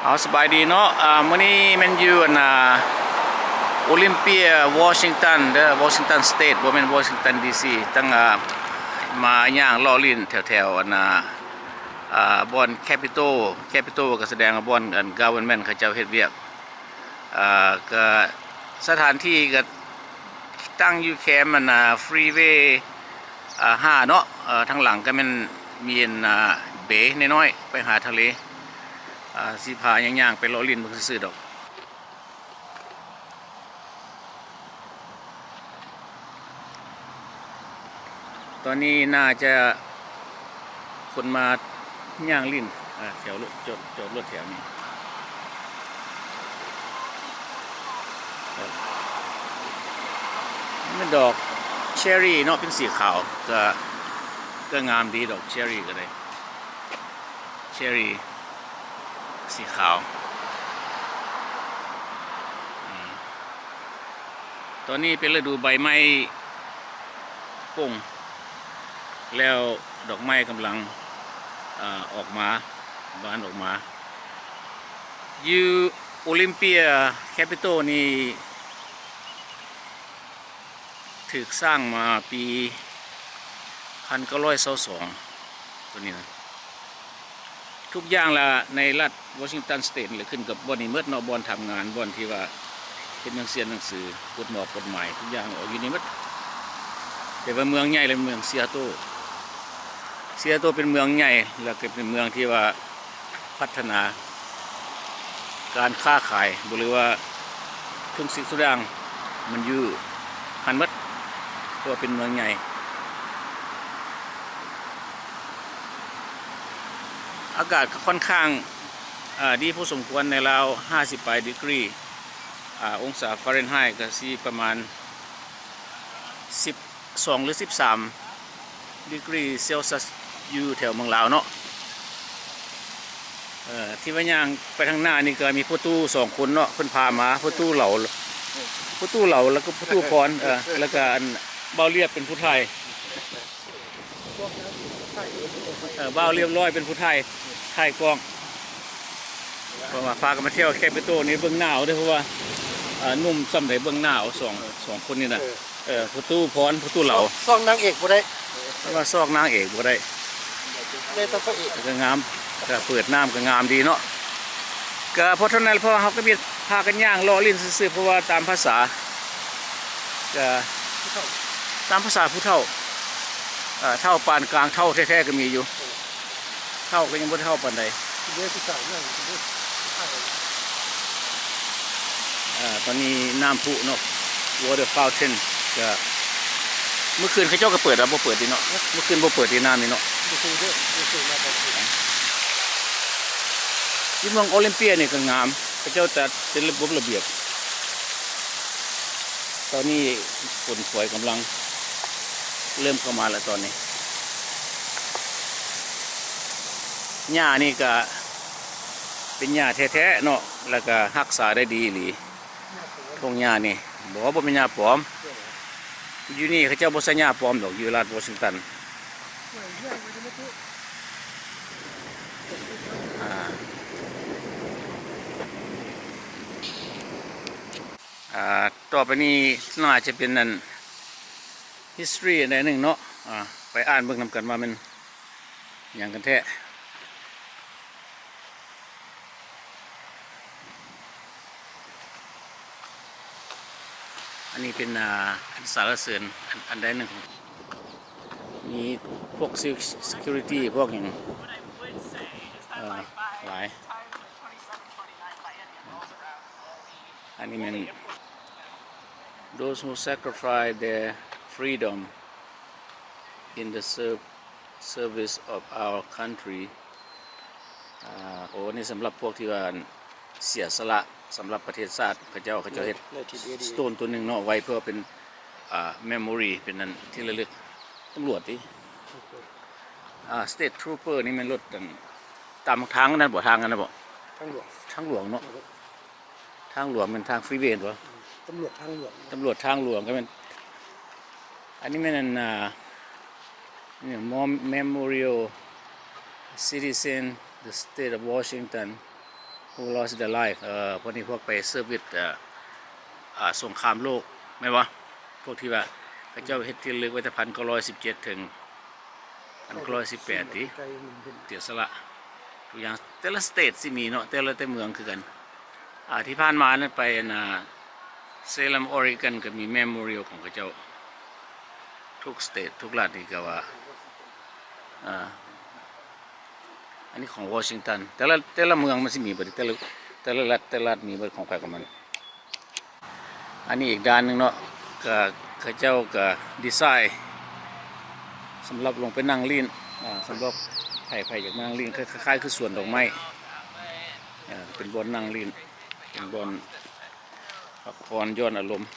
เอาสบายดีเนาะมื้อนี้มันอยู่โอลิมเปียวอชิงตันวอชิงตันสเตทบ่แม่นวอชิงตันดีซีตั้งมาย่างล้อลิ้นแถวบอนแคปิตอลก็แสดงว่าบอนกาวเวอร์นเมนต์เขาเจ้าเฮ็ดเวียกก็สถานที่ก็ตั้งอยู่แคมป์ฟรีเวย์5เนาะทางหลังก็มันมีเบ๋น้อยๆไปหาทะเลสิพาย่างๆไปล้อลิ้นเบิ่งซื่อๆดอกตอนนี้น่าจะคนมาย่างลิ้นแถวรถจอดรถแถวนี้มันดอกเชอรี่เนาะเป็นสีขาวก็งามดีดอกเชอรี่ก็ได้เชอรี่สีขาวตอนนี้เป็นฤดูใบไม้ป่งแล้วดอกไม้กำลังออกมาบานออกมายูโอลิมเปียแคปิตอลนี่ถูกสร้างมาปี1922ตัวนี้นะทุกอย่างละในรัฐวอชิงตันสเตทเลยขึ้นกับบอนนี่เมื่อเนาะบอนทำงานบอนที่ว่าเป็นหนังสือกฎหมายทุกอย่างอยู่นี่หมดแต่ว่าเมืองใหญ่เลยเมืองซีแอตเทิลเป็นเมืองใหญ่แล้วก็เป็นเมืองที่ว่าพัฒนาการค้าขายหรือว่าทุกสิ่งทุกอย่างมันอยู่หันหมดเพราะว่าเป็นเมืองใหญ่อากาศค่อนข้างดีพอสมควรในราว58 ดีกรีองศาฟาเรนไฮต์ก็สิประมาณ12หรือ13 ดีกรีเซลเซียสอยู่แถวเมืองลาวเนาะที่ว่าย่างไปทางหน้านี่ก็มีพ่อตู้2 คนเนาะเพิ่นพามาพ่อตู้เหล่าแล้วก็พ่อตู้พรแล้วก็เบาเรียบเป็นผู้ไทยเบาเรียบร้อยเป็นผู้ไทยกล้องพอมาพากันมาเที่ยวแคปิตอลนี่เบื้องหน้าด้วยเพราะว่านุ่มซ้ำไหนเบื้องหน้าสองคนนี่นะผู้ตู้พรผู้ตู้เหล่าซองนางเอกบ่ได้ว่าซอกนางเอกบ่ได้เลยต้องพระเอกก็งามก็เปิดน้ำก็งามดีเนาะก็เพราะเท่านั้นเพราะเขาก็มีพากันย่างล้อลิ้นซื่อๆเพราะว่าตามภาษาก็ตามภาษาผู้เฒ่าเท่าปานกลางเท่าแท้ๆก็มีอยู่เท่าก็ยังบ่เท่าปานใดตอนนี้น้ำพุเนาะ water fountain ก็เมื่อคืนเขาเจ้าก็เปิดแล้วบ่เปิดดีเนาะเมื่อคืนบ่เปิดดีน้ำนี่เนาะที่เมืองโอลิมเปียนี่ก็งามเขาเจ้าจัดเป็นระเบียบตอนนี้ฝนฝอยกำลังเริ่มเข้ามาแล้วตอนนี้หญ้านี่ก็เป็นหญ้าแท้ๆเนาะแล้วก็รักษาได้ดีหรือพวกหญ้านี่บอกว่าเป็นหญ้าปลอมอยู่นี่เขาเจ้าบ่ใช้หญ้าปลอมดอกอยู่รัฐวอชิงตันต่อไปนี้น่าจะเป็นhistory อันหนึ่งเนาะไปอ่านเบิ่งนำกันว่ามันอย่างกันแท้อันนี้เป็นสารเสริญอันใดหนึ่งมีพวก security พวกอย่างหลายอันนี้มัน those who sacrifice their freedom in the service of our country โอ้นี่สำหรับพวกที่ว่าเสียสละสำหรับประเทศชาติเขาเจ้าเฮ็ดสโตนตัวหนึ่งเนาะไว้เพื่อเป็นmemory เป็นนั่นที่ระลึกตำรวจที่state trooper นี่มันรถตามทางนั่นบ่ทางนั้นนะบ่ทางหลวงเนาะทางหลวงเป็นทางฟรีเวย์บ่ตำรวจทางหลวงก็เป็นอันนี้มันนี่ Memorial Citizen the State of Washington Who lost their life พวกนี้พวกไปเซอร์วิสสงครามโลกไหมวะพวกที่ว่าพระเจ้าเฮ็ดที่ลึกไว้แต่1917ถึง1918ดิ ไกลมันเป็น เสียสละทุกอย่างแต่ละสเตทสิมีเนาะแต่เมืองคือกันที่ผ่านมานั้นไปเซเลมออริกอนก็มีเมมโมเรียลของพระเจ้าทุกสเตททุกรัฐนี่ก็ว่าอันนี้ของวอชิงตันแต่ละเมืองมันสิมีบ่แต่ละรัฐมีบ่ของใครของมันอันนี้อีกด้านหนึงเนาะก็พระเจ้าก็ดีไซน์สำหรับลงไปนั่งลิ้นสำหรับไผ่อยากนั่งลิ้นคล้ายๆคือสวนดอกไม้เป็นบอนนั่งลิ้นเป็นบอนพักผ่อนย้อนอารมณ์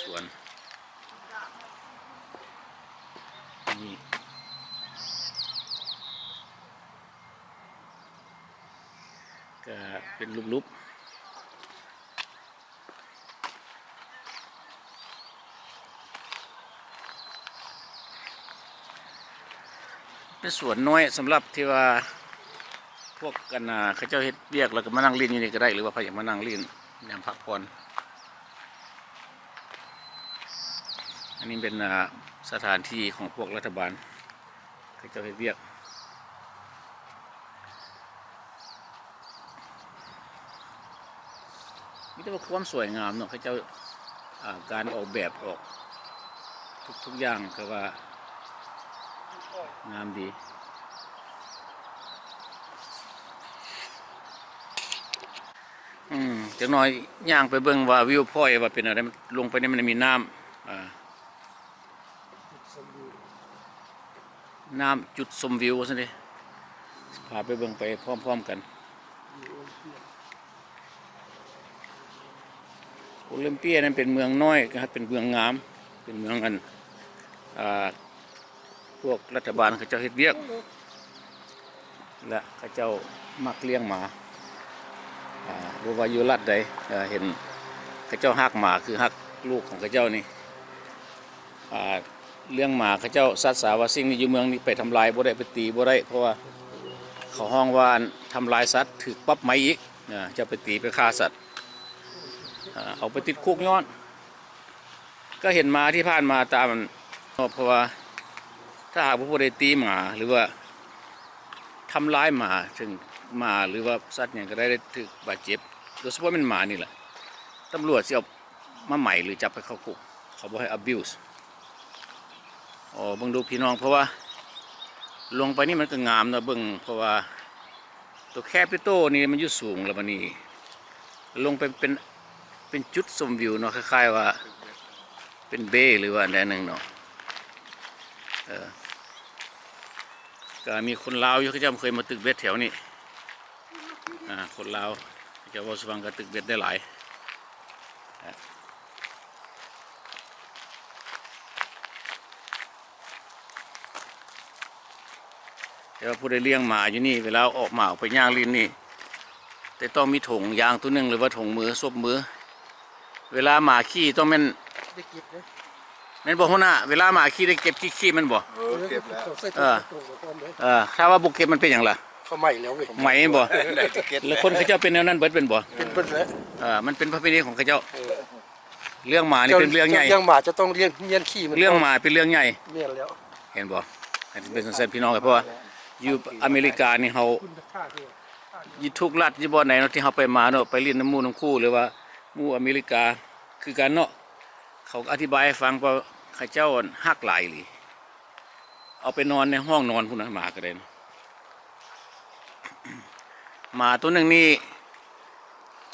สวนนี่ก็เป็นลุบเป็นสวนน้อยสำหรับที่ว่าพวกกันเขาเจ้าเฮ็ดเวียกแล้วก็มานั่งเล่นอยู่นี่ก็ได้หรือว่าใครอยากมานั่งเล่นยามพักผ่อนอันนี้เป็นสถานที่ของพวกรัฐบาลเขาเจ้าเฮ็ดเวียกมีแต่ว่าความสวยงามเนาะเขาเจ้าการออกแบบออกทุกอย่างก็ว่างามดีจักหน่อยย่างไปเบิ่งว่าวิวพอยว่าเป็นอะไรลงไปนี่มันมีน้ำจุดชมวิวซะดิพาไปเบิ่งไปพร้อมๆกันโอลิมเปียนั้นเป็นเมืองน้อยนะครับเป็นเมืองงามเป็นเมืองพวกรัฐบาลเขาเจ้าเฮ็ดเวียกและเขาเจ้ามักเลี้ยงหมาบ่ว่าอยู่รัฐใดเห็นเขาเจ้าฮักหมาคือฮักลูกของเขาเจ้านี่เลี้ยงหมาเขาเจ้าสัตว์สาว่าสิ่งนี้อยู่เมืองนี้ไปทำลายบ่ได้ไปตีบ่ได้เพราะว่าเขาห้องว่าทำลายสัตว์ถูกปรับไหมอีกจะไปตีไปฆ่าสัตว์เอาไปติดคุกย้อนก็เห็นมาที่ผ่านมาตามเพราะว่าถ้าหากผู้ใดตีหมาหรือว่าทำร้ายหมาถึงหมาหรือว่าสัตว์เนี่ยก็ได้ถูกบาดเจ็บโดยเฉพาะเป็นหมานี่แหละตำรวจจะเอามาใหม่หรือจับไปเข้าคุกเขาบอกให้ abuse เบิ่งดูพี่น้องเพราะว่าลงไปนี่มันก็งามนะเบิ่งเพราะว่าตัวแคปิโตนี่มันอยู่สูงแล้วมันนี่ลงไปเป็นจุดชมวิวเนาะคล้ายๆว่าเป็นเบ้หรือว่าอะไรหนึ่งเนาะก็มีคนลาวอยู่เขาจะเคยมาตึกเบ็ดแถวนี้คนลาวจะว่าสว่างก็ตึกเบ็ดได้หลายแต่ว่าผู้ใดเลี้ยงหมาอยู่นี่เวลาออกมาออกไปย่างลิ้นนี่แต่ต้องมีถุงยางตัวหนึ่งหรือว่าถุงมือซบมือเวลาหมาขี้ต้องเป็นได้กินนะ แม่นบอกหัวหน้าเวลาหมาขี้ได้เก็บขี้มันบอก เก็บแล้วถ้าว่าบุกเก็บมันเป็นอย่างไร เขาใหม่แล้วเว้ย ใหม่บ่แล้วคนเขาเจ้าเป็นแนวนั้นเบิดเป็นบ่ เป็นแล้ว มันเป็นพระพิธีของเขาเจ้าเรื่องหมานี่เป็นเรื่องใหญ่ เรื่องหมาจะต้องเลี้ยงขี้มัน เรื่องหมาเป็นเรื่องใหญ่ เนี่ยแล้ว เห็นบ่อันนี้เป็นสัญชาติพี่น้องกันเพราะว่าอยู่อเมริกานี่เขาอยู่ทุกรัฐที่บ่ไหนเนาะที่เขาไปมาเนาะไปเรียนน้ำมูน้ำคู่หรือว่าหมู่อเมริกาคือกันเนาะเขาอธิบายให้ฟังว่าเขาเจ้าฮักหลายหรือเอาไปนอนในห้องนอนพุ่นนะหมาก็ได้นะหมาตัวหนึ่งนี่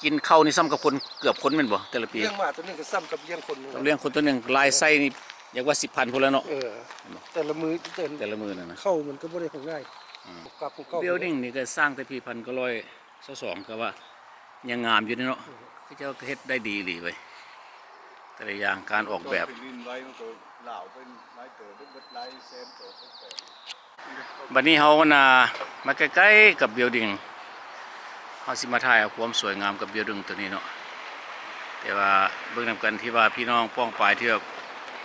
กินข้าวนี่ซ้ำกับคนเกือบคนแม่นบ่แต่ละปี เลี้ยงหมาตัวนึงก็ซ้ำกับเลี้ยงคน เลี้ยงคนตัวหนึ่งลายไส้นี่อยากว่า10,000พุ่นแล้วเนาะแต่ละมือนั่นนะเข้ามันก็บ่ได้ของง่ายกับของเข้า บิลดิ้งนี่ก็สร้างแต่ปี1922ก็ว่ายังงามอยู่เนาะเขาเจ้าเฮ็ดได้ดีหลีไว้แต่ละอย่างการออกแบบบัดนี้เฮามาใกล้ๆกับบิลดิ้งเฮาสิมาถ่ายเอาความสวยงามกับบิลดิ้งตัวนี้เนาะแต่ว่าเบิ่งนำกันที่ว่าพี่น้องป้องปายที่แบบ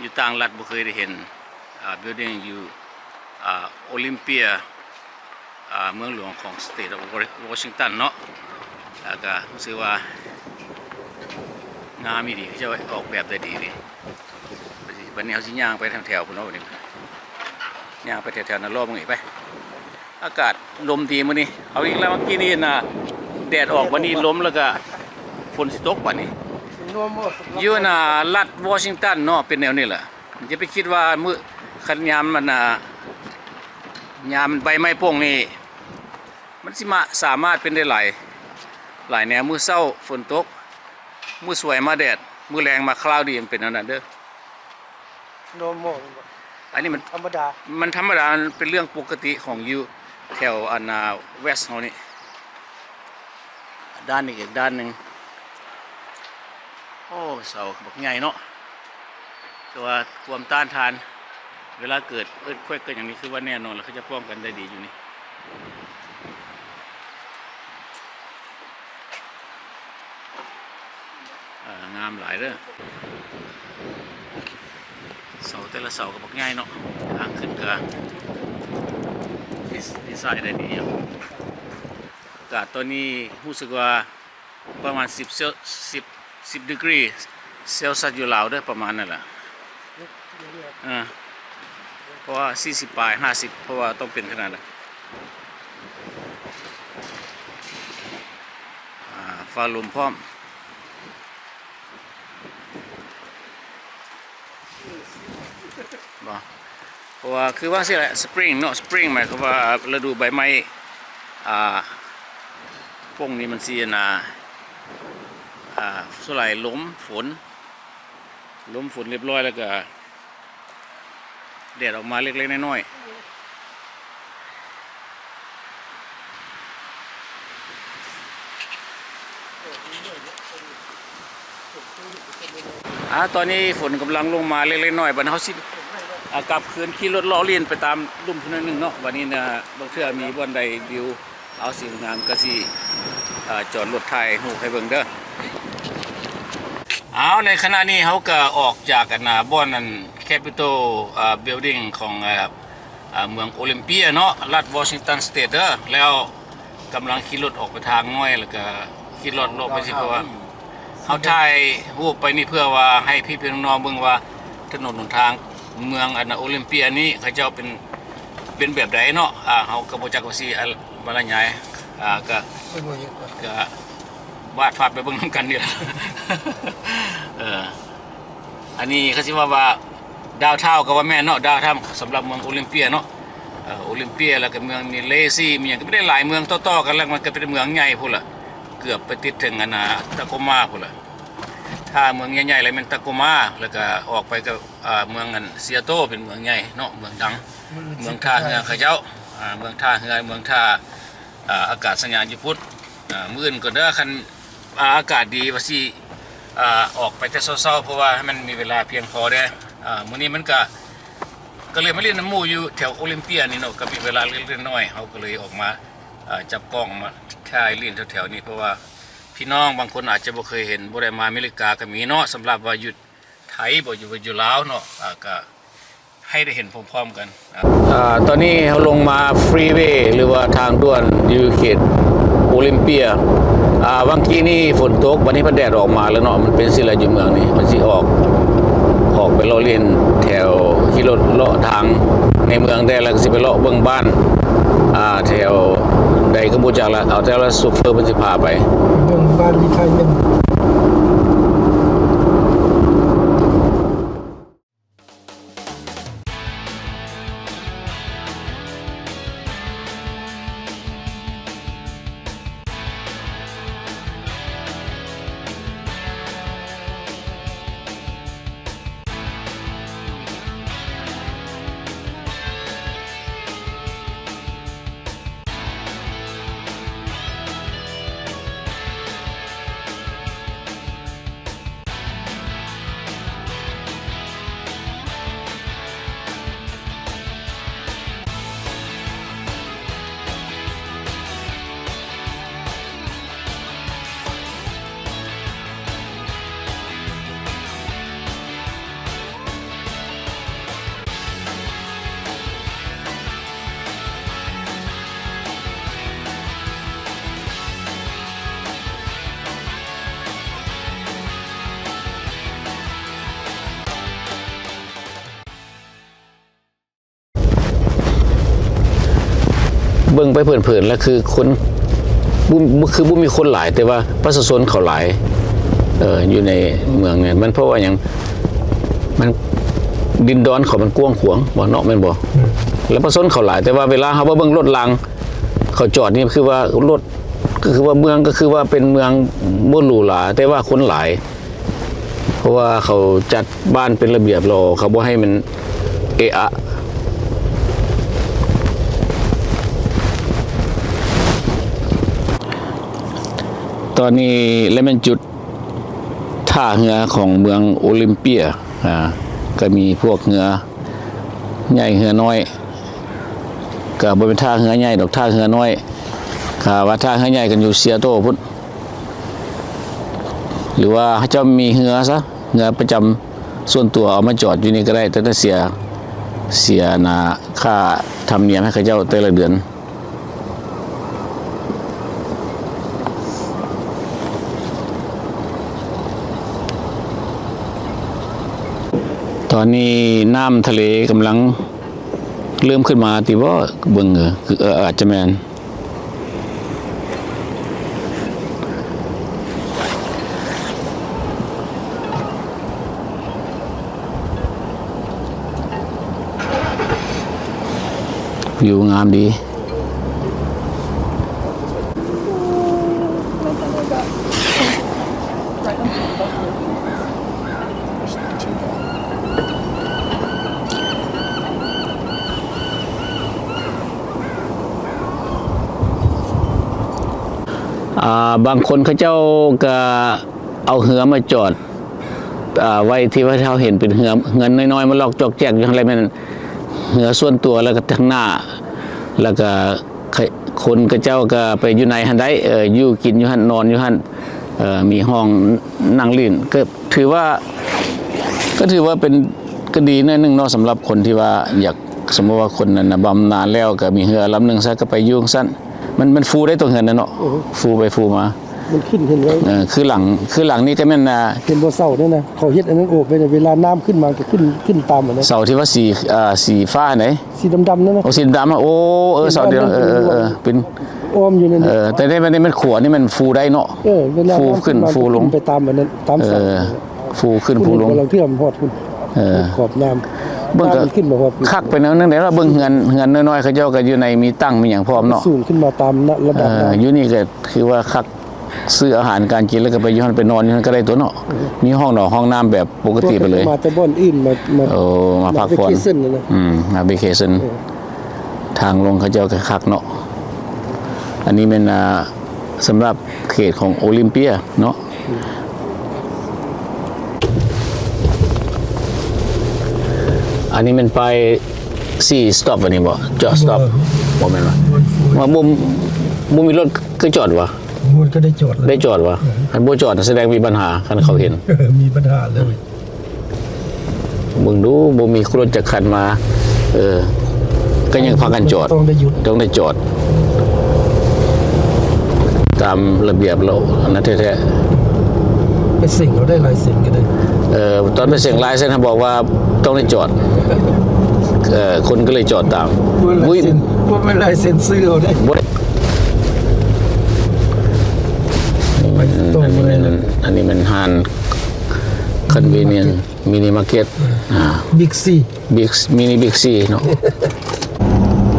อยู่ต่างรัฐบ่เคยได้เห็นบิลดิ้งอยู่โอลิมเปีย เมืองหลวงของสเตทวอชิงตันเนาะแล้วก็รู้สึกว่างามดีที่จะออกแบบได้ดีดิวันนี้เอาสิย่างไปแถวๆพุ่นเนาะวันนี้ย่างไปแถวๆนั้นรอบมึงอีกไปอากาศลมดีมื้อนี้เอาอีกแล้วเมื่อกี้นี่น่ะแดดออกวันนี้ลมแล้วก็ฝนสิตกวันนี้ นัวหมด อยู่น่ะรัฐวอชิงตันเนาะเป็นแนวนี้แหละอย่าไปคิดว่ามื้อคันยามมันยามมันใบไม้โป่งนี่มันสิมาสามารถเป็นได้หลายแนวมื้อเช้าฝนตกมื้อสวยมาแดดมื้อแรงมาคลาวดีมันเป็นอันนั้นเด้อ นัวหมด อันนี้มัน ธรรมดา ธรรมดามันเป็นเรื่องปกติของอยู่แถวเวสต์เฮานี่ด้านนี้อีกด้านหนึ่งโอ้เสาบักใหญ่เนาะแต่ว่าความต้านทานเวลาเกิดเกิดอย่างนี้คือว่าแน่นอนแล้วเขาจะป้องกันได้ดีอยู่นี่งามหลายเด้อเสาแต่ละเสากับบักใหญ่เนาะทางขึ้นก็ดีไซน์ได้ดีอยู่อากาศตอนนี้รู้สึกว่าประมาณ10 ดีกรีเซลเซียสอยู่ลาวเด้อประมาณนั่นแหละเพราะว่า40 ปลาย 50เพราะว่าต้องเป็นขนาดนั้นฟ้าลมพร้อมบ่เพราะว่าคือว่าสิแหละสปริงเนาะสปริงหมายความว่าฤดูใบไม้พวกนี้มันสิส่วนใหญ่ล้มฝนเรียบร้อยแล้วก็แดดออกมาเล็กๆน้อยๆตอนนี้ฝนกำลังลงมาเล็กๆน้อยๆบัดเฮาสิกลับคืนขี่รถล้อเลียนไปตามลุ่มพุ่นนึงเนาะวันนี้นะบางเทื่อมีบ่อนใดวิวเอาสิ่งงามก็สิจอดรถถ่ายรูปให้เบิ่งเด้อเอาในขณะนี้เขาก็ออกจากกันบ่อนนั้นแคปิตอลบิลดิ้งของเมืองโอลิมเปียเนาะรัฐวอชิงตันสเตทเด้อแล้วกำลังขี่รถออกไปทางง่อยแล้วก็ขี่รถลงไปสิเพราะว่าเขาถ่ายรูปไปนี่เพื่อว่าให้พี่น้องๆเบิ่งว่าถนนหนทางเมืองโอลิมเปียนี้เขาเจ้าเป็นแบบใดเนาะเขาก็บ่จักว่าสิบรรยายก็วาดภาพไปเบิ่งนำกันนี่ล่ะ อันนี้เขาสิว่าดาวเท่าก็ว่าแม่เนาะดาวเท่าสำหรับเมืองโอลิมเปียเนาะโอลิมเปียแล้วก็เมืองนี่เลซี่มีหยังก็ไม่ได้หลายเมืองต่อๆกันแล้วมันก็เป็นเมืองใหญ่พุ่นล่ะเกือบไปติดถึงตะโกมาพุ่นล่ะถ้าเมืองใหญ่ๆอะไรมันตะโกมาแล้วก็ออกไปก็เมืองเซียโตเป็นเมืองใหญ่เนาะเมืองดังเมืองท่าเรือเขาเจ้าเมืองท่าเรือเมืองท่าอากาศยานญี่ปุ่นมื้ออื่นก็เด้อคันอากาศดีว่าสิออกไปแต่เช้าๆเพราะว่าให้มันมีเวลาเพียงพอได้มื้อนี้มันก็เลยมาเล่นน้ำหมู่อยู่แถวโอลิมเปียนี่เนาะก็มีเวลาเล่นน้อยเขาก็เลยออกมาจับกล้องมาถ่ายเล่นแถวๆนี้เพราะว่าพี่น้องบางคนอาจจะบ่เคยเห็นบ่ได้มาอเมริกาก็มีเนาะสำหรับว่าอยู่ไทยบ่อยู่ลาวเนาะก็ให้ได้เห็นพร้อมๆกันตอนนี้เขาลงมาฟรีเวย์หรือว่าทางด่วนอยู่เขตโอลิมเปียบางทีนี่ฝนตกวันนี้พันแดดออกมาแล้วเนาะมันเป็นสิละอยู่เมืองนี้มันสิออกไปเลาะเลียนแถวขี่รถเลาะทางในเมืองได้แล้วก็สิไปเลาะเบิ่งบ้านแถวใดก็บ่จักละเอาแต่ละซูเฟอร์มันสิพาไปเบิ่งบ้านที่ไทยเป็น เบิ่งไปเผินๆแล้วคือคนบ่มีคนหลายแต่ว่าประชาชนเขาหลายอยู่ในเมืองเนี่ยมันเพราะว่าอย่างมันดินดอนเขามันกว้างขวางบ่เนาะแม่นบ่แล้วประชาชนเขาหลายแต่ว่าเวลาเฮาเบิ่งรถรางเขาจอดนี่คือว่ารถก็คือว่าเมืองก็คือว่าเป็นเมืองบ่หรูหราแต่ว่าคนหลายเพราะว่าเขาจัดบ้านเป็นระเบียบรอเขาบ่ให้มันเอะอะตอนนี้และเป็นจุดท่าเรือของเมืองโอลิมเปียก็มีพวกเรือใหญ่เรือน้อยก็บ่เป็นท่าเรือใหญ่ดอกท่าเรือน้อยว่าท่าเรือใหญ่กันอยู่เซียโตพุ่นหรือว่าเจ้ามีเรือซะเรือประจำส่วนตัวเอามาจอดอยู่นี่ก็ได้แต่ถ้าเสียค่าธรรมเนียมให้เขาเจ้าแต่ละเดือนตอนนี้น้ำทะเลกำลังเริ่มขึ้นมาติว่าเบิ่งคืออาจจะแม่นวิวงามดีบางคนเขาเจ้าก็เอาเหือมาจอดไว้ที่ว่าเราเห็นเป็นเหือเงินน้อยๆมาลอกจอกแจกอย่างไรมันเหือส่วนตัวแล้วก็ทางหน้าแล้วก็คนเขาเจ้าก็ไปอยู่ในหันได้อยู่กินอยู่หันนอนอยู่หันมีห้องนั่งเล่นก็ถือว่าเป็นก็ดีแน่นึงเนาะสำหรับคนที่ว่าอยากสมมติว่าคนนั้นบำนาญแล้วก็มีเหือลำหนึ่งซะก็ไปยุ่งสั้นมันฟูได้ตัวเงินนะเนาะฟูไปฟูมามันขึ้นเห็นไว้คือหลังนี่ก็แม่นเป็นบ่เสาเนี่ยนะเขาเฮ็ดอันนั้นโอบไปเวลาน้ำขึ้นมาก็ขึ้นตามอันนั้นเสาที่ว่าสีฟ้าไหนสีดำๆนั่นนะสีดำโอ้เสาเดียวเป็นอ้อมอยู่นั่นแต่ได้มันขวดนี่มันฟูได้เนาะฟูขึ้นฟูลงไปตามอันนั้นตามเสาฟูขึ้นฟูลงเราเทื่อมฮอดคุณขอบน้ำเบิ่งก็คักไปนั่นเดี๋ยวเราเบิ่งเงินน้อยๆเขาเจ้าก็อยู่ในมีตั้งมีอย่างพร้อมเนาะสูงขึ้นมาตามระดับอยู่นี่ก็คือว่าคักซื้ออาหารการกินแล้วก็ไปอยู่ไปนอนอยู่นั่นก็ได้ตัวเนาะมีห้องนอนห้องน้ำแบบปกติไปเลยมาแต่บ่อนอื่นมาพักผ่อนมาเบเคชั่นทางลงเขาเจ้าก็คักเนาะอันนี้เป็นสำหรับเขตของโอลิมเปียเนาะอันนี้มันไป4 สต็อปวันนี้บ่จอดสต็อปบ่แม่นว่าบ่มีรถก็จอดวะมันก็ได้จอดวะคันบ่จอดแสดงมีปัญหาคันเขาเห็นมีปัญหาเลยมึงดูบ่มีรถจักรคันมาก็ยังพากันจอดต้องได้จอดตามระเบียบเราอันนั้นแท้ๆไปเสิ่งเราได้หลายสิ่งก็ได้ตอนไปเสียงลายเส้นบอกว่าต้องได้จอดคนก็เลยจอดตามว่าไม่ลายเซ็นซื้อเอาได้อันนี้มันฮานคอนเวเนียนมินิมาร์เก็ตบิ๊กซีเนาะ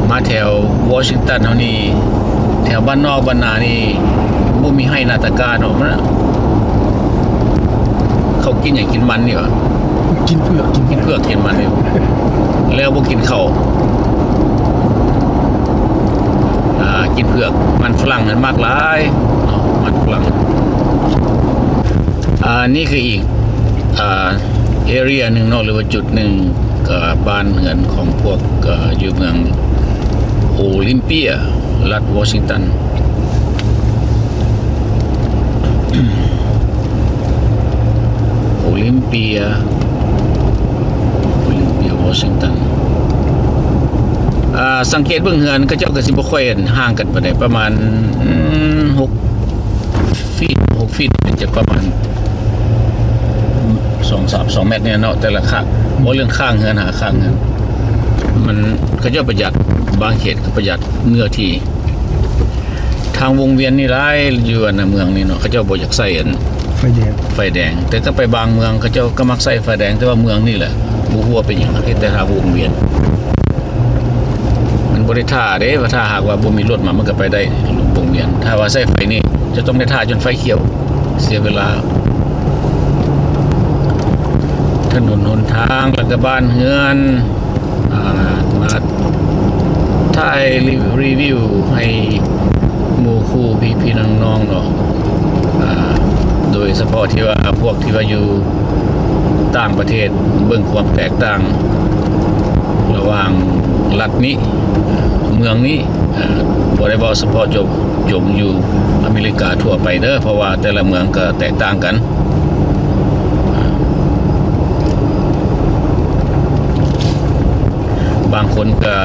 มาแถววอชิงตันเท่านี้แถวบ้านนอกบ้านนานี่บ่มีให้นาตากาเนาะมันเขากินอย่างกินมันนี่วะกินเผือกกินมันนี่แล้วบ่กินข้าวกินเผือกมันฝรั่งมันมากหลายมันฝรั่งนี่คืออีกเอเรียหนึ่งเนาะหรือว่าจุดหนึ่งบ้านเรือนของพวกอยู่เมืองโอลิมเปียรัฐวอชิงตันโอลิมเปียวอชิงตันสังเกตเบื้องเฮือนก็เจ้าก็สิบ่ค่อยห่างกันปานใดประมาณ6 ฟีตเป็นจะประมาณ2 เมตรเนี่ยเนาะแต่ละข้างบ่เรื่องข้างเฮือนหาข้างเฮือน มันเขาเจ้าประหยัดบางเขตก็ประหยัดเนื้อที่ทางวงเวียนนี่ร้ายอยู่ในเมืองนี่เนาะเขาเจ้าบ่อยากใส่ไฟแดงแต่ก็ไปบางเมืองเขาเจ้าก็มักใส่ไฟแดงแต่ว่าเมืองนี่แหละบ่ฮู้ว่าเป็นหยังแต่ทางวงเวียนมันบ่ได้ท่าเด้ว่าถ้าหากว่าบ่มีรถมามันก็ไปได้วงเวียนถ้าว่าใส่ไฟนี่จะต้องได้ท่าจนไฟเขียวเสียเวลาถนนหนทางแล้วก็บ้านเฮือนมาถ่ายรีวิวให้หมู่คู่พี่ๆน้องๆเนาะโดยเฉพาะที่ว่าพวกที่ว่าอยู่ต่างประเทศเบิ่งความแตกต่างระหว่างรัฐนี้เมืองนี้บ่ได้บ่เฉพาะจงอยู่อเมริกาทั่วไปเด้อเพราะว่าแต่ละเมืองก็แตกต่างกันบางคนก็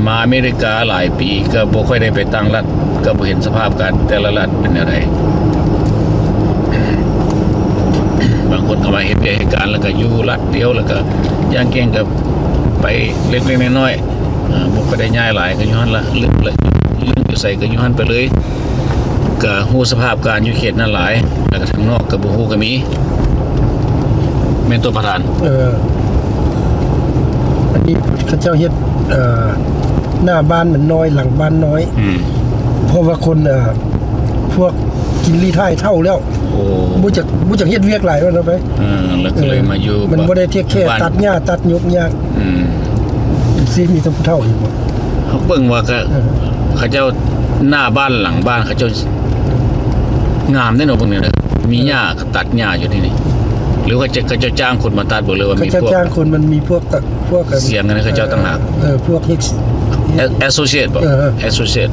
มาอเมริกาหลายปีก็บ่ค่อยได้ไปต่างรัฐก็บ่เห็นสภาพการแต่ละรัฐเป็นอะไรบางคนก็มาเห็นเหตุการณ์แล้วก็อยู่รัฐเดียวแล้วก็ย่างเก่งกับไปเล็กๆน้อยๆบ่ก็ได้ย้ายหลายก็อยู่หั่นละลึกอยู่ใส่ก็อยู่หั่นไปเลยก็ฮู้สภาพการอยู่เขตนั้นหลายแล้วก็ทางนอกก็บ่ฮู้ก็มีแม่นตัวประธานอันนี้เขาเจ้าเฮ็ดหน้าบ้านมันน้อยหลังบ้านน้อยเพราะว่าคนพวกกินรีไทยเท่าแล้วโอ้บ่จักเฮ็ดเวียกหลายว่าเนาะไปแล้วก็เลยมาอยู่มันบ่ได้เทคแค่ตัดหญ้าตัดยกหญ้าสิมีแต่ผู้เฒ่าอยู่บ่เขาเบิ่งว่าก็เขาเจ้าหน้าบ้านหลังบ้านเขาเจ้างามได้เนาะพวกนี้นะมีหญ้าตัดหญ้าอยู่ที่นี่หรือว่าเขาเจ้าจ้างคนมาตัดบ่เลยว่ามีพวกเขาจ้างคนมันมีพวกเสียงกันเขาเจ้าต่างหากพวก associate บ่ associate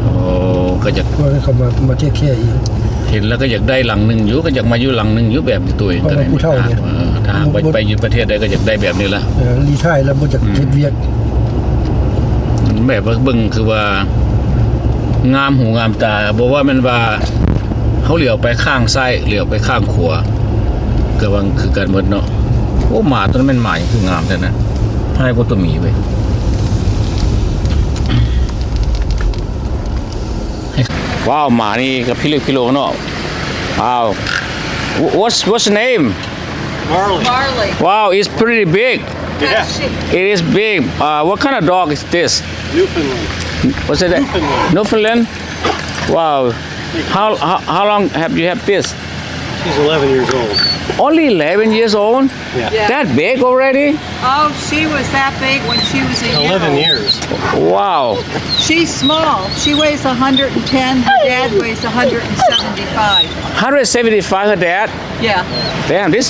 โอ้ก็จะพวกเขามาเทคแค่อีกเห็นแล้วก็อยากได้หลังนึงอยู่ก็อยากมาอยู่หลังนึงอยู่แบบตัวเองก็ได้ผู้เฒ่าเนี่ยถ้าไปอยู่ประเทศใดก็อยากได้แบบนี้ละรีไทยแล้วบ่จักเฮ็ดเวียกแบบว่าเบิ่งคือว่างามหูงามตาบ่ว่ามันว่าเขาเหลียวไปข้างซ้ายเหลียวไปข้างขวาก็ว่าคือกันหมดเนาะโอ้หมาตัวนั้นมันหมาคืองามแท้นะให้บ่ตัวหมีเว้ยว้าวหมานี่ก็พิโลเนาะว้าว what's the name Marley. wow it's pretty big Yeah. it is big what kind of dog is this Newfoundland. what's it Newfoundland wow how long have you had this She's 11 years old. only 11 years old Yeah. that big already Oh, she was that big when she was a year 11 old. years. wow She's small. She weighs 110. Her dad weighs 175. 175 her dad Yeah. damn this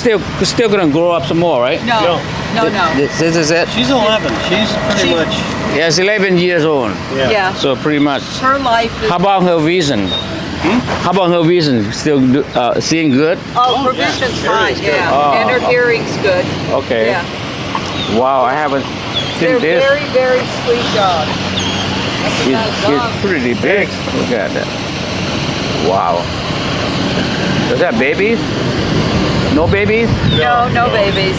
still gonna grow up some more right No. No. this is it She's 11. She's pretty much. yes 11 years old Yeah. so pretty much Her life is. how about her vision how about her vision still seeing good Oh, her vision's fine. Yeah. Oh. And her hearing's good. okay Yeah. wow I haven't seen They're this very, very sweet dogs. That's a nice it's dog. pretty big look at that wow does that babies no babies No babies.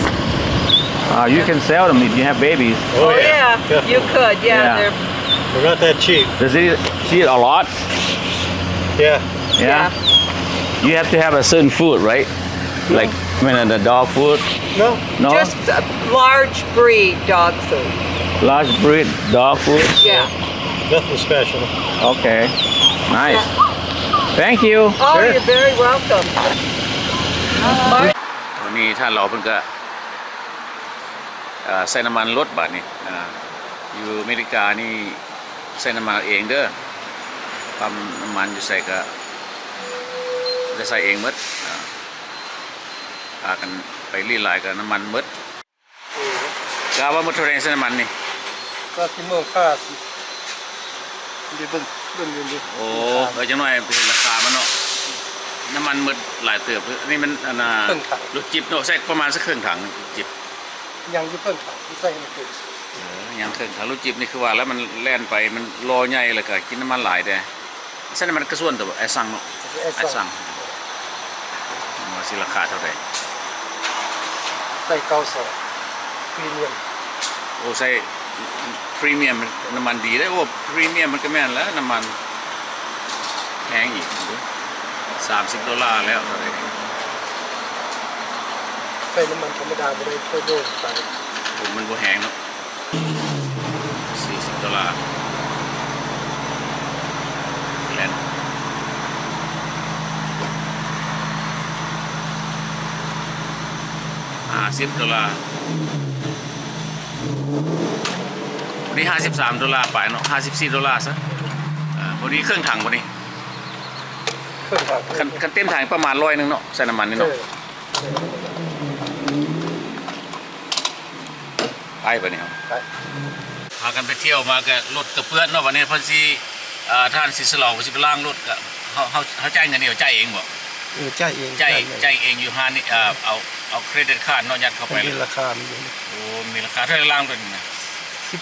you can sell them if you have babies Oh, yeah. You could. Yeah. Yeah. They're not that cheap. does he eat a lot Yeah. yeah you have to have a certain food right like the dog food No. no Just large breed dog food. large breed dog food Yeah. Nothing special. okay nice thank you Oh, you're very welcome. วันนี้ถ้าเราเพิ่งก็ใส่น้ำมันรถบาทนี่อยู่อเมริกานี่ใส่น้ำมันเองเด้อปั๊มน้ำมันอยู่ใส่ก็จะใส่เองหมดพากันไปรีไลน์กับน้ำมันหมดกาว่าหมดเท่าไหร่ใส่น้ำมันนี่ ก็สิเมืองค่าสิเบิ่งโอ้จังหน่อยไปเห็นราคามันเนาะน้ำมันหมดหลายเติบอันนี้มันรถจิบเนาะใส่ประมาณสักครึ่งถังจิบยังอยู่เพิ่นถังที่ใส่มันเป็นยังครึ่งถังรถจิบนี่คือว่าแล้วมันแล่นไปมันรอใหญ่เลยก็กินน้ำมันหลายแต่ใส่น้ำมันกระส่วนตัวไอ้สั่งเนาะไอ้สั่งมาสิราคาเท่าไหร่ใส่92พรีเมียม โอ้ใส่พรีเมียมน้ำมันดีได้โอ้พรีเมียมมันก็แม่นแล้วน้ำมันแพงอีก$30แล้วอะไร ใส่น้ำมันธรรมดาไม่ได้เพิ่มโดนไป ผมมันบ่แพงเนาะ$40แลน$50วันนี้$53ไปเนาะ$54ซะวันนี้เครื่องถังวันนี้ เครื่องผัก คันเต็มถังประมาณ100นึงเนาะใส่น้ำมันนี่เนาะไปปะเนี่ย ไป พากันไปเที่ยวมากับรถกระเพื่อนเนาะวันนี้เพิ่นสิท่านสิสลองสิไปล้างรถก็เขาจ่ายเงินเดียวจ่ายเองบ่ จ่ายเอง จ่ายเองอยู่ห้านี่เอาเครดิตการ์ดเนาะยัดเข้าไป มีราคามันอยู่ โอ้มีราคาเท่าไหร่ล้างตัวนี้นะ $18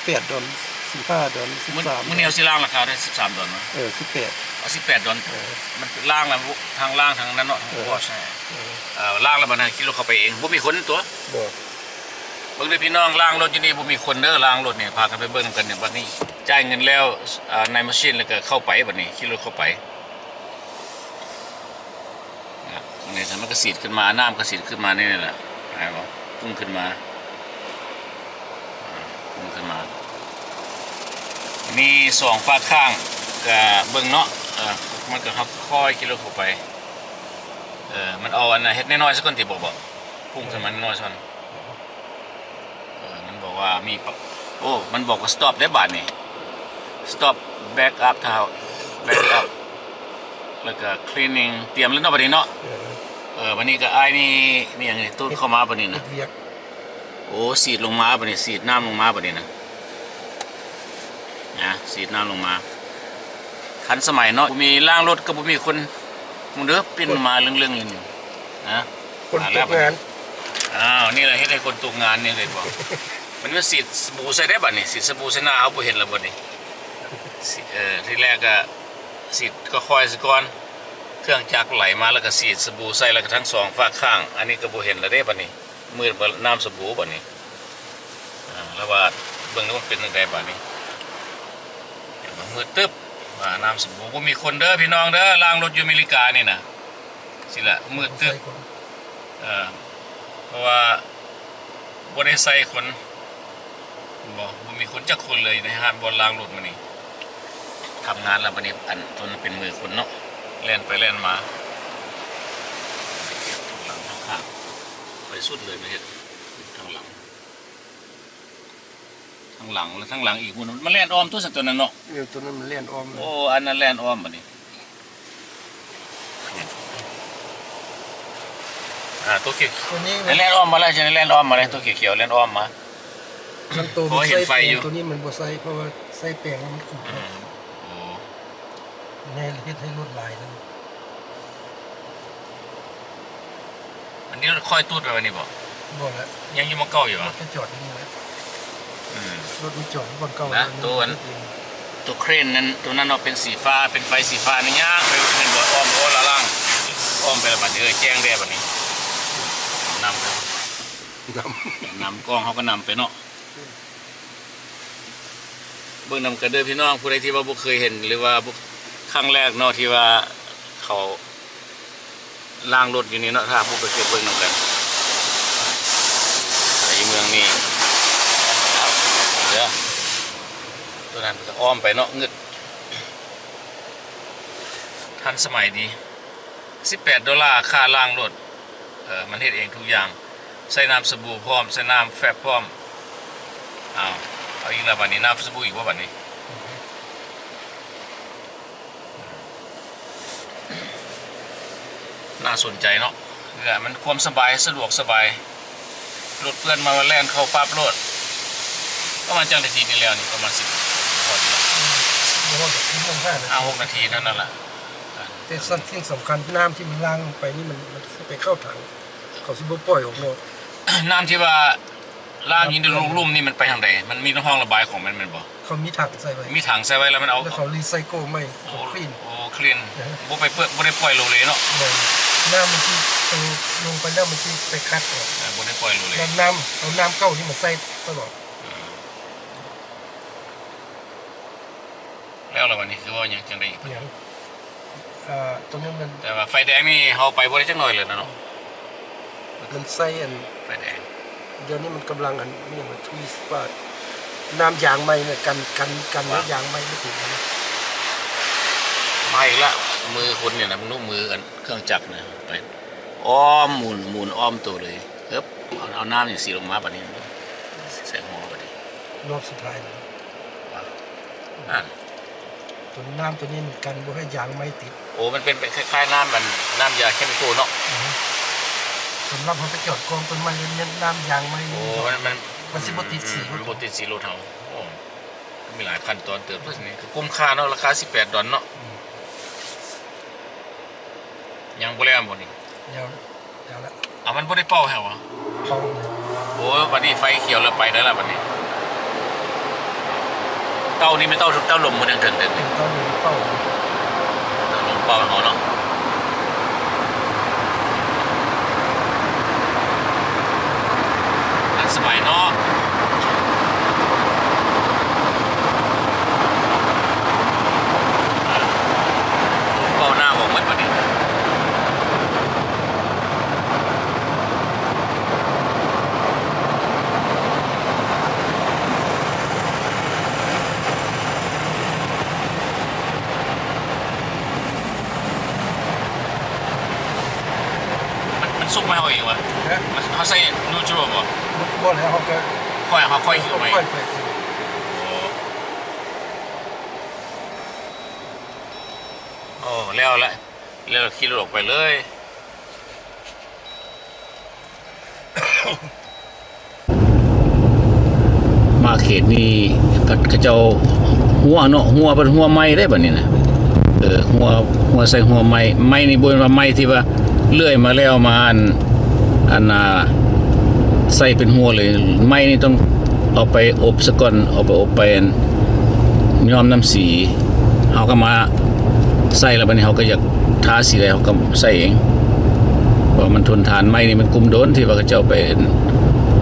$15 13 มื้อนี้เอาสิล้างราคาได้$13เนาะ 18 เอา$18มันล้างแล้วทางล้างทางนั้นเนาะทางวอชใช่ล้างแล้วมันคิดว่าเข้าไปเองบ่มีคนตัว บ่ เบิ่งเด้อพี่น้องล้างรถอยู่นี่บ่มีคนเด้อล้างรถนี่พากันไปเบิ่งกันเนี่ยบัดนี้จ่ายเงินแล้วในมาชินแล้วก็เข้าไปบัดนี้ขี่รถเข้าไปนี่มันก็สีดขึ้นมาน้ำก็สีดขึ้นมานี่แหละไอ้บ่พุ่งขึ้นมามี2ฝาข้างก็เบิ่งเนาะมันก็ครับค่อยขี่รถเข้าไปมันเอาอันน่ะเฮ็ดน้อยๆสักคนที่บ่พุ่งขึ้นมาน้อยๆซั่นมันบอกว่ามีโอ้มันบอกว่า stop ได้บาทนี่ stop back up เท้า back up แล้วก็ cleaning เตรียมแล้วเนาะบัดนี้เนาะวันนี้ก็อ้ายนี่มีหยังนี่ตู้เข้ามาบัดนี้นะ เวียก โอ้สีดลงมาบัดนี้สีดน้ำลงมาบัดนี้นะสีดน้ำลงมาคันสมัยเนาะบ่มีล้างรถก็บ่มีคนมึงเด้อปิ้นมาเรื่องๆอยู่นะ คนตกงาน นี่แหละเฮ็ดให้คนตกงานนี่เลยบอก มันว่าสีดสบู่ใส่ได้บัดนี่สีดสบู่ใส่หน้าเขาบ่เห็นแล้วบัดนี่ที่แรกก็สีดก็ค่อยซะก่อนเครื่องจักรไหลมาแล้วก็สีดสบู่ใส่แล้วก็ทั้งสองฝาข้างอันนี้ก็บ่เห็นแล้วเด้บัดนี้มืดบ่น้ำสบู่บัดนี้แล้วว่าเบิ่งแล้วมันเป็นจังไดบัดนี้มืดตึ๊บน้ำสบู่บ่มีคนเด้อพี่น้องเด้อล้างรถอยู่อเมริกานี่นะสิล่ะมืดตึ๊บเพราะว่าบ่ได้ใส่คนบ่มีคนจักคนเลยในห้างบนล้างรถมานี่ทำงานแล้วบัดนี้อันตนเป็นมือคนเนาะแล่นไปแล่นมาหลังข้างไปสุดเลยไปเฮ็ดทางหลังแล้วทางหลังอีกมันแล่นอ้อมตัวสักตัวนั้นเนาะ ตัวนั้นมันเล่นอ้อม โอ้อันนั้นแล่นอ้อมบัดนี้ตัวเขียว ตัวนี้ แล่นอ้อมมาแล้วใช่ไหมแล่นอ้อมมาแล้วตัวเขียวแล่นอ้อมมา มันตัวมันใส่แป้งตัวนี้มันบ่ใส่เพราะว่าใส่แป้งแล้วมันขุ่นแน่เฮ็ดให้รถลายนั่น อันนี้ค่อยตูดไปวันนี้บอก บ่ละ ยังอยู่มาเก่าอยู่ ร อ่ะ ถก็จอดนี่แหละรถมันจอดบนเก่า นะตัวเครนนั้นตัวนั้นเราเป็นสีฟ้าเป็นไฟสีฟ้านี่ย่างไปเป็นบ่ออ้อมโอ้ละล่างอ้อมไปละบัดนี้แจ้งได้บัดนี้นำไปนำกล้องเขาก็นำไปเนาะเบื้องนำกันเด้อพี่น้องผู้ใดที่ว่าบุเคยเห็นหรือว่าบุครั้งแรกเนาะที่ว่าเขาล่างรถอยู่นี่เนาะถ้าผู้ไปเก็บเบื้องนำกันในเมืองนี่เดี๋ยวตัวนั้นจะอ้อมไปเนาะเงึดทันสมัยดี$18ค่าล่างรถมันเฮ็ดเองทุกอย่างใส่น้ำสบู่พร้อมใส่น้ำแฟบพร้อมเอาอีกแล้วบัดนี้น้ำสบู่อีกว่าบัดนี้น่าสนใจเนาะมันความสบายสะดวกสบายรถเพื่อนมาแล่นเข้าปั๊บรถประมาณจังนาทีนี่แล้วนี่ประมาณ10 6 นาทีเท่านั้นแหละ แต่สิ่งสำคัญน้ำที่มันล้างลงไปนี่มันไปเข้าถังเขาสิบ่ปล่อยออกนอก น้ำที่ว่าล่างยินในลุ่มนี่มันไปทางใดมันมีห้องระบายของมันบ่ เขามีถังใส่ไว้ มีถังใส่ไว้แล้วมันเอา แล้วเขารีไซเคิลไม่เขาคลีน โอ้คลีนบ่ไปเปื้อนบ่ได้ปล่อยโลเลเนาะ น้ำมันที่ลงไปน้ำมันที่ไปคัดออก บ่ได้ปล่อยโลเล แล้วน้ำเอาน้ำเก่าที่มันใส่ตลอด แล้วละวันนี้คือว่ายังจังไดอีก อย่างตรงนี้มัน แต่ว่าไฟแดงนี่เฮาไปบ่ได้จักหน่อยเลยนะเนาะ มันใส่อัน ไฟแดง เดี๋ยวนี้มันกำลังอันนี่มันทวีสว่าน้ำยางไม้เนี่ยกันแล้วยางไม้ไม่ถึงนะ มาอีกละมือคนเนี่ยนะมึงนุ่มมือกันเครื่องจักรเนี่ยไปอ้อมหมุนอ้อมตัวเลยเอ๊บเอาน้ำอย่างสีลงมาบัดนี้ใส่หัวบัดนี้ รอบสุดท้ายนะ นั่น ตัวน้ำตัวนี้มันกันบ่ให้ยางไม้ติด โอ้มันเป็นคล้ายๆน้ำมันน้ำยาเคมีคอลเนาะ สำหรับเขาไปจอดกองต้นไม้เน้นน้ำยางไม้ โอ้มัน มันสิบ่ติดสี มันบ่ติดสีรถเฮาโอ้มีหลายขั้นตอนเติมด้วยนี่ก็คุ้มค่าเนาะราคา$18เนาะยังบ่แล้วบ่นี่ ยาวแล้ว เอามันบ่ได้เป่าแฮวะ เขาเลย โอ้บัดนี้ไฟเขียวแล้วไปได้แล้วบัดนี้เต้านี่ไม่เต้าลมมันถึง เป็นต้นเป้า ลมเป่าเขาเนาะทันสมัยเนาะเป่าหน้าบอกมันบัดนี้มันสุกไหมเขาเองวะ นะ มันเขาใส่นูจูบ่ บ่แล้วเขาก็ ค่อยหิวไหม ค่อยไป โอ้แล้วละแล้วขี่รถออกไปเลยมาเขตนี้กระเจ้าหัวเนาะหัวเป็นหัวไม้ได้บัดนี้นะหัวใส่หัวไม้นี่บ่ว่าไม้ที่ว่าเลื่อยมาแล้วมาอันใส่เป็นหัวเลยไม้นี่ต้องเอาไปอบซะก่อนเอาไปอบไปย้อมน้ำสีเฮาก็มาใส่แล้วบัดนี้เฮาก็อยากทาสีอะไรเฮาก็ใส่เองเพราะมันทนทานไม้นี่มันกุมโดนที่ว่าเขาเจ้าไป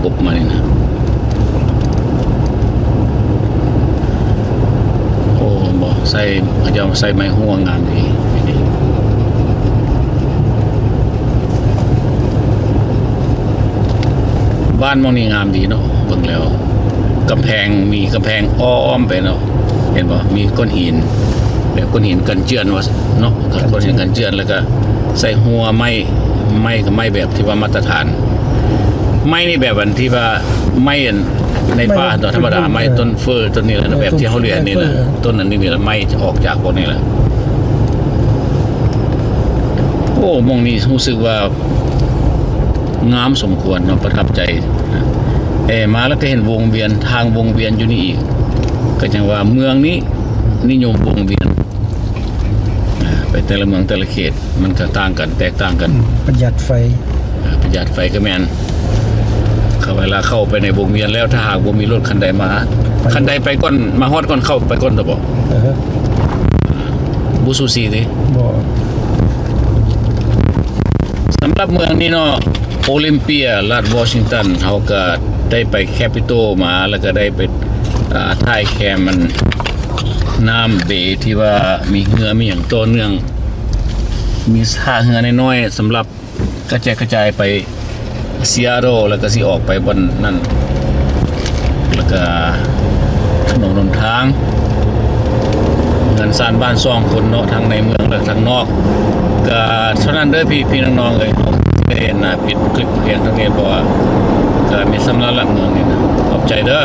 อบมานี่นะโอ้บ่ใส่เขาเจ้าใส่ไม้หัวงามดีบ้านมองนี่งามดีเนาะเบิ่งแล้วกำแพงมีกำแพงอ้อมไปเนาะเห็นบ่มีก้อนหินแบบก้อนหินกันเจือนว่าเนาะก้อนหินกันเจือนแล้วก็ใส่หัวไม้กับไม้แบบที่ว่ามาตรฐานไม้นี่แบบอันที่ว่าไม้อันในป่าตัวธรรมดาไม้ต้นเฟอร์ต้นนี้แหละนะแบบที่เขาเรียนนี่แหละต้นอันนี้แหละไม้จะออกจากพวกนี้แหละโอ้มองนี่รู้สึกว่างามสมควรเนาะประทับใจมาแล้วก็เห็นวงเวียนทางวงเวียนอยู่นี่อีกก็จังว่าเมืองนี้นิยมวงเวียนไปแต่ละเมืองแต่ละเขตมันก็ต่างกันแตกต่างกัน ประหยัดไฟ ประหยัดไฟก็แม่นเวลาเข้าไปในวงเวียนแล้วถ้าหากบ่มีรถคันใดมาคันใดไปก่อนมาฮอดก่อนเข้าไปก่อนตะบ่บ่ซูซีเด้ บ่ สำหรับเมืองนี้เนาะโอลิมเปียรัฐวอชิงตันเขาก็ได้ไปแคปิตอลมาแล้วก็ได้ไปถ่ายแคมมันน้ำเบที่ว่ามีเรือมีอย่างตัวเนื่องมีท่าเรือน้อยๆสำหรับกระจายไปซีแอตเทิลแล้วก็สิออกไปบนนั่นแล้วก็ถนนหนทางเงินสร้างบ้านซ่องคนเนาะทั้งในเมืองและทั้งนอกก็เท่านั้นเด้อพี่น้องๆเอ้ยที่เห็นนะปิดคลิปเพียงเท่านี้เพราะว่าก็มีสำนักหลักเมืองนี่นะขอบใจเด้อ